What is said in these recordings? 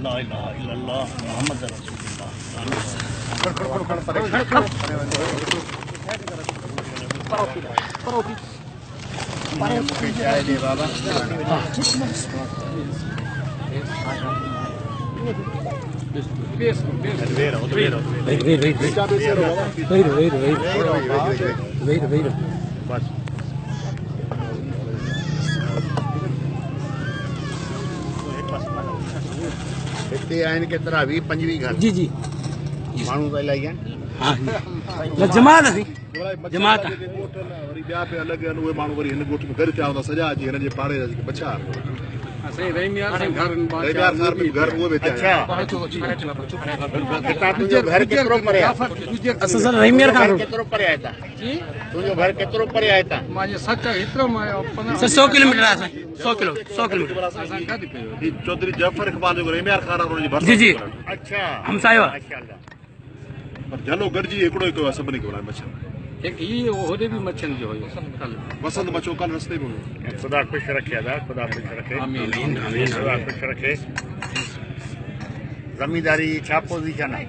ला इलाहा इल्लल्लाह मुहम्मद रसूलुल्लाह। हिते आहिनि केतिरा 20-25 घर जी जी माण्हू त इलाही आहिनि। हाँ जमात थी जमात वरी ॿिया पिया अलॻि आहिनि उहे माण्हू वरी हिन ॻोठ में गॾु थिया हूंदा सॼा अची हिन जे पाड़े जा जेके बचा घर उहे बि अच्छा हितां तुंहिंजो घर केतिरो परे आहे? असां सर रहीमियर खां केतिरो परे आहे हितां? तुंहिंजो घर केतिरो परे आहे हितां? सर 100 किलोमीटर आहे 100 किलोमीटर चौधरी जफर इकबाल जो रेमियार खाना उनजी भरसत जी जी अच्छा हमसायो आहे। माशाअल्लाह। पर जलो गॾिजी हिकिड़ो ई कयो आहे सभिनी खे घुराए मच्छर वसंत मचो कल रस्ते में हुयो। खुदा ख़ुशि रखे अदा खुदा ख़ुशि रखे खुदा ख़ुशि रखे। ज़मींदारी छा पोज़ीशन आहे?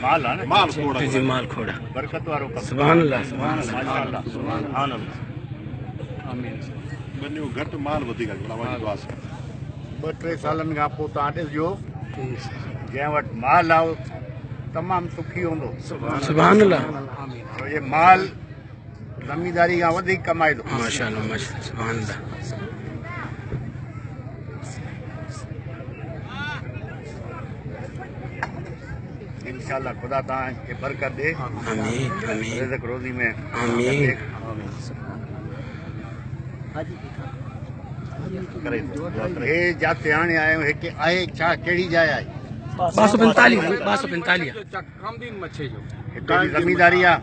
माल आहे न माल खोड़ जी माल खोड़ा बरकत वारो कमु। सुभान अल्लाह माशाअल्लाह सुभान अल्लाह। बनियो घटि माल वधीक आहे अलाह जी दुआ सां। 2-3 सालनि खां पोइ तव्हां ॾिसजो जंहिं वटि माल आहे तमामु सुखी हूंदो। सुभान अल्लाह छो ये माल ज़मींदारी खां वधीक कमाए थो। माशाअल्लाह माशाअल्लाह सुभान अल्लाह। इंशाअल्लाह खुदा तव्हांखे बरकत ॾे। आमीन आमीन रिज़्क़ रोज़ी में आमीन हे जाते हाणे आयो हिकु आहे छा कहिड़ी जाइ आहे? 245 हिते बि ज़मींदारी आहे?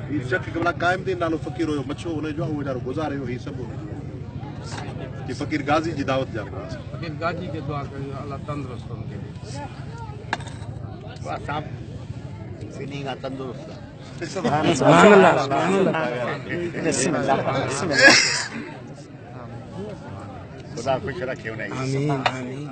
ही चक कमला काइमदीन नालो फ़कीर हुयो मच्छो हुनजो उहो वीचारो गुज़ारे वियो। ही सभु हुनजो ही फ़कीर गाज़ी जी दावत जा असां ॿिन्ही खां तंदुरुस्त आहे। सुभान अल्लाह सुभान अल्लाह खुदा ख़ुशि रखे हुन आमीन आमीन